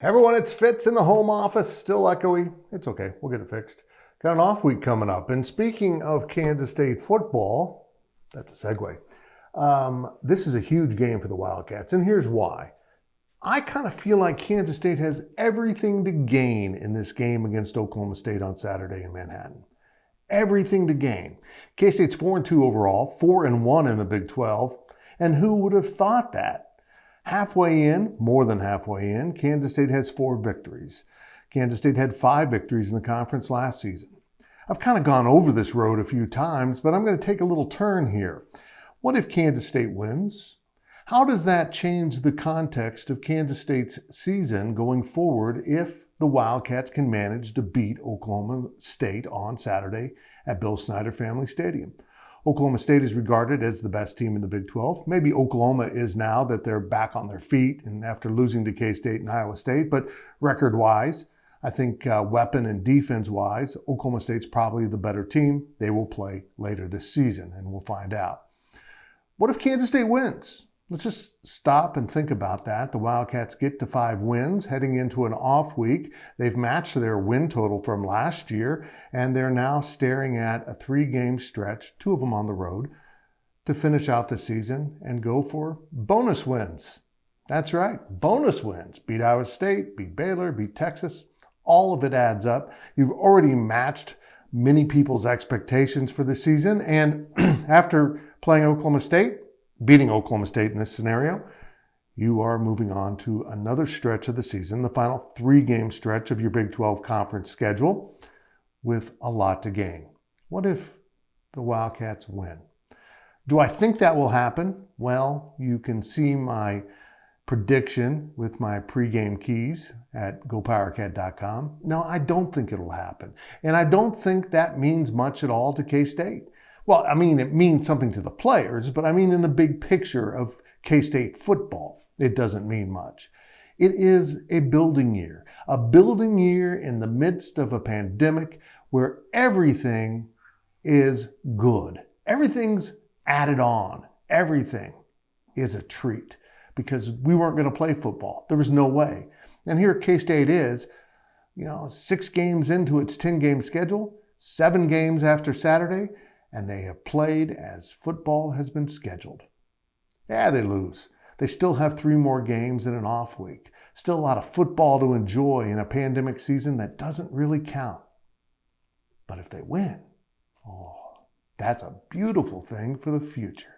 Everyone, it's Fitz in the home office. Still echoey. It's okay. We'll get it fixed. Got an off week coming up. And speaking of Kansas State football, that's a segue. This is a huge game for the Wildcats, and here's why. I kind of feel like Kansas State has everything to gain in this game against Oklahoma State on Saturday in Manhattan. Everything to gain. K-State's 4-2 overall, 4-1 in the Big 12, and who would have thought that? Halfway in, more than halfway in, Kansas State has 4 victories. Kansas State had 5 victories in the conference last season. I've kind of gone over this road a few times, but I'm going to take a little turn here. What if Kansas State wins? How does that change the context of Kansas State's season going forward if the Wildcats can manage to beat Oklahoma State on Saturday at Bill Snyder Family Stadium? Oklahoma State is regarded as the best team in the Big 12. Maybe Oklahoma is now that they're back on their feet and after losing to K-State and Iowa State. But record-wise, I think weapon and defense-wise, Oklahoma State's probably the better team. They will play later this season, and we'll find out. What if Kansas State wins? Let's just stop and think about that. The Wildcats get to 5 wins heading into an off week. They've matched their win total from last year, and they're now staring at a 3-game stretch, 2 of them on the road, to finish out the season and go for bonus wins. That's right, bonus wins. Beat Iowa State, beat Baylor, beat Texas. All of it adds up. You've already matched many people's expectations for the season, and after playing Oklahoma State, beating Oklahoma State in this scenario, you are moving on to another stretch of the season, the final 3-game stretch of your Big 12 conference schedule, with a lot to gain. What if the Wildcats win? Do I think that will happen? Well, you can see my prediction with my pregame keys at GoPowercat's.com. No, I don't think it'll happen. And I don't think that means much at all to K-State. Well, I mean, it means something to the players, but I mean in the big picture of K-State football, it doesn't mean much. It is a building year in the midst of a pandemic where everything is good. Everything's added on. Everything is a treat because we weren't going to play football. There was no way. And here K-State is, 6 games into its 10-game schedule, 7 games after Saturday, and they have played as football has been scheduled. Yeah, they lose. They still have 3 more games in an off week. Still a lot of football to enjoy in a pandemic season that doesn't really count. But if they win, that's a beautiful thing for the future.